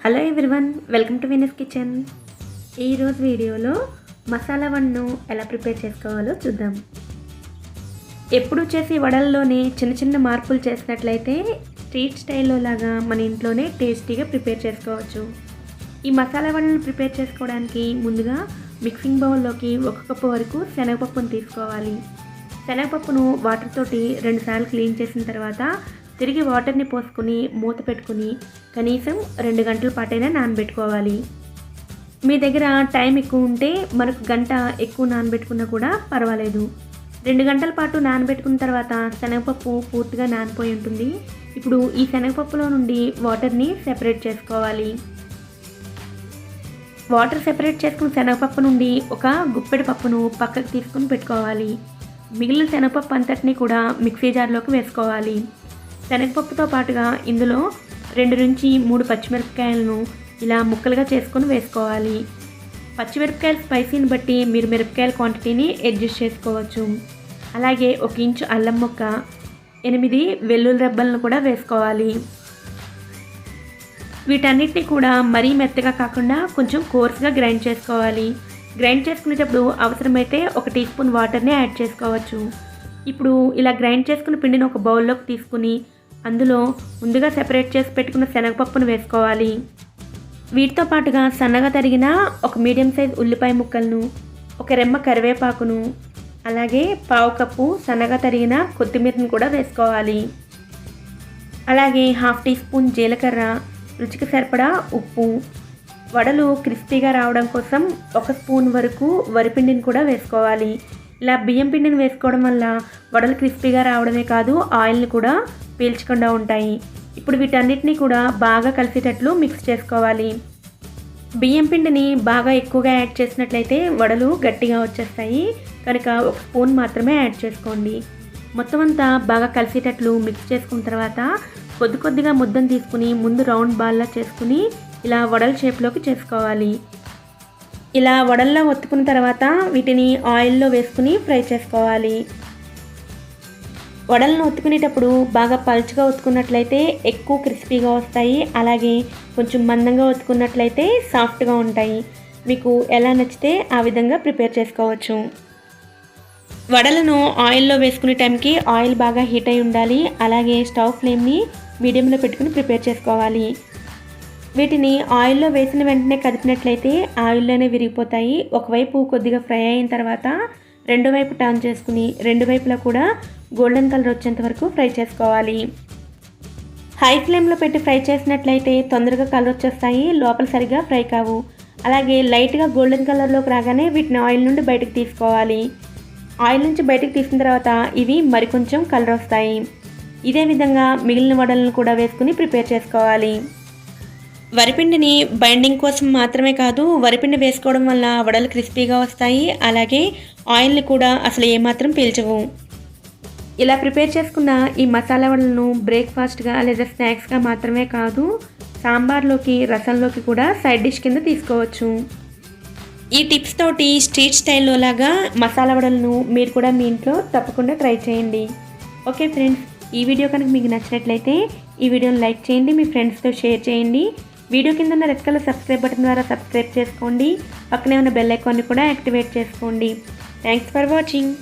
Hello everyone, welcome to Venus kitchen. ఈరోజు వీడియోలో మసాలా వడను ఎలా ప్రిపేర్ చేసుకోవాలో చూద్దాం. ఎప్పుడు చేసి వడల్లోనే చిన్న చిన్న మార్పులు చేసినట్లయితే స్ట్రీట్ స్టైల్లో లాగా మన ఇంట్లోనే టేస్టీగా ప్రిపేర్ చేసుకోవచ్చు. ఈ మసాలా వడలను ప్రిపేర్ చేసుకోవడానికి ముందుగా మిక్సింగ్ బౌల్లోకి 1 కప్పు వరకు శనగపప్పును తీసుకోవాలి. శనగపప్పును వాటర్ తోటి 2 సార్లు క్లీన్ చేసిన తర్వాత తిరిగి వాటర్ని పోసుకొని మూత పెట్టుకుని కనీసం 2 గంటల పాటైనా నానబెట్టుకోవాలి. మీ దగ్గర టైం ఎక్కువ ఉంటే మరొక గంట ఎక్కువ నానబెట్టుకున్నా కూడా పర్వాలేదు. 2 గంటల పాటు నానబెట్టుకున్న తర్వాత శనగపప్పు పూర్తిగా నానిపోయి ఉంటుంది. ఇప్పుడు ఈ శనగపప్పులో నుండి వాటర్ని సెపరేట్ చేసుకోవాలి. వాటర్ సెపరేట్ చేసుకున్న శనగపప్పు నుండి ఒక గుప్పెడు పప్పును పక్కకు తీసుకుని పెట్టుకోవాలి. మిగిలిన శనగపప్పు అంతటినీ కూడా మిక్సీ జార్లోకి వేసుకోవాలి. శనగపప్పుతో పాటుగా ఇందులో 2 నుంచి 3 పచ్చిమిరపకాయలను ఇలా ముక్కలుగా చేసుకొని వేసుకోవాలి. పచ్చిమిరపకాయల స్పైసీని బట్టి మీరు మిరపకాయల క్వాంటిటీని అడ్జస్ట్ చేసుకోవచ్చు. అలాగే 1 ఇంచు అల్లం ముక్క, 8 వెల్లుల్లి రెబ్బలను కూడా వేసుకోవాలి. వీటన్నిటిని కూడా మరీ మెత్తగా కాకుండా కొంచెం కోర్స్గా గ్రైండ్ చేసుకోవాలి. గ్రైండ్ చేసుకునేటప్పుడు అవసరమైతే 1 టీ స్పూన్ వాటర్ని యాడ్ చేసుకోవచ్చు. ఇప్పుడు ఇలా గ్రైండ్ చేసుకున్న పిండిని ఒక బౌల్లోకి తీసుకుని అందులో ముందుగా సెపరేట్ చేసి పెట్టుకున్న శనగపప్పును వేసుకోవాలి. వీటితో పాటుగా సన్నగా తరిగిన ఒక మీడియం సైజ్ ఉల్లిపాయ ముక్కలను, 1 రెమ్మ కరివేపాకును, అలాగే 1/2 కప్పు సన్నగా తరిగిన కొత్తిమీరను కూడా వేసుకోవాలి. అలాగే 1/2 టీ స్పూన్ జీలకర్ర, రుచికి సరిపడా ఉప్పు. వడలు క్రిస్పీగా రావడం కోసం 1 స్పూన్ వరకు వరిపిండిని కూడా వేసుకోవాలి. ఇలా బియ్యం పిండిని వేసుకోవడం వల్ల వడలు క్రిస్పీగా రావడమే కాదు, ఆయిల్ని కూడా పీల్చకుండా ఉంటాయి. ఇప్పుడు వీటన్నిటిని కూడా బాగా కలిసేటట్లు మిక్స్ చేసుకోవాలి. బియ్యం పిండిని బాగా ఎక్కువగా యాడ్ చేసినట్లయితే వడలు గట్టిగా వచ్చేస్తాయి కనుక 1 స్పూన్ మాత్రమే యాడ్ చేసుకోండి. మొత్తం అంతా బాగా కలిసేటట్లు మిక్స్ చేసుకున్న తర్వాత కొద్దిగా ముద్దను తీసుకుని ముందు రౌండ్ బాల్లా చేసుకుని ఇలా వడల షేప్లోకి చేసుకోవాలి. ఇలా వడల్లో ఒత్తుకున్న తర్వాత వీటిని ఆయిల్లో వేసుకుని ఫ్రై చేసుకోవాలి. వడలను ఒత్తుకునేటప్పుడు బాగా పలుచగా ఒత్తుకున్నట్లయితే ఎక్కువ క్రిస్పీగా వస్తాయి. అలాగే కొంచెం మందంగా ఒత్తుకున్నట్లయితే సాఫ్ట్గా ఉంటాయి. మీకు ఎలా నచ్చితే ఆ విధంగా ప్రిపేర్ చేసుకోవచ్చు. వడలను ఆయిల్లో వేసుకునే టైంకి ఆయిల్ బాగా హీట్ అయి ఉండాలి. అలాగే స్టవ్ ఫ్లేమ్ని మీడియంలో పెట్టుకుని ప్రిపేర్ చేసుకోవాలి. వీటిని ఆయిల్లో వేసిన వెంటనే కదిపినట్లయితే ఆయిల్లోనే విరిగిపోతాయి. ఒకవైపు కొద్దిగా ఫ్రై అయిన తర్వాత రెండో వైపు టర్న్ చేసుకుని 2 వైపులా కూడా గోల్డెన్ కలర్ వచ్చేంత వరకు ఫ్రై చేసుకోవాలి. హై ఫ్లేమ్లో పెట్టి ఫ్రై చేసినట్లయితే తొందరగా కలర్ వచ్చేస్తాయి, లోపల సరిగా ఫ్రై కావు. అలాగే లైట్గా గోల్డెన్ కలర్లోకి రాగానే వీటిని ఆయిల్ నుండి బయటకు తీసుకోవాలి. ఆయిల్ నుంచి బయటకు తీసిన తర్వాత ఇవి మరికొంచెం కలర్ వస్తాయి. ఇదే విధంగా మిగిలిన వడలను కూడా వేసుకుని ప్రిపేర్ చేసుకోవాలి. వరిపిండిని బైండింగ్ కోసం మాత్రమే కాదు, వరిపిండి వేసుకోవడం వల్ల వడలు క్రిస్పీగా వస్తాయి. అలాగే ఆయిల్ని కూడా అసలు ఏమాత్రం పీల్చవు. ఇలా ప్రిపేర్ చేసుకున్న ఈ మసాలా వడలను బ్రేక్ఫాస్ట్గా లేదా స్నాక్స్గా మాత్రమే కాదు, సాంబార్లోకి, రసంలోకి కూడా సైడ్ డిష్ కింద తీసుకోవచ్చు. ఈ టిప్స్ తోటి స్ట్రీట్ స్టైల్లో లాగా మసాలా వడలను మీరు కూడా మీ ఇంట్లో తప్పకుండా ట్రై చేయండి. ఓకే ఫ్రెండ్స్, ఈ వీడియో కనుక మీకు నచ్చినట్లయితే ఈ వీడియోని లైక్ చేయండి, మీ ఫ్రెండ్స్తో షేర్ చేయండి. వీడియో కింద ఉన్న రెడ్ కలర్ సబ్స్క్రైబ్ బటన్ ద్వారా సబ్స్క్రైబ్ చేసుకోండి. పక్కనే ఉన్న బెల్ ఐకాన్ని కూడా యాక్టివేట్ చేసుకోండి. Thanks for watching.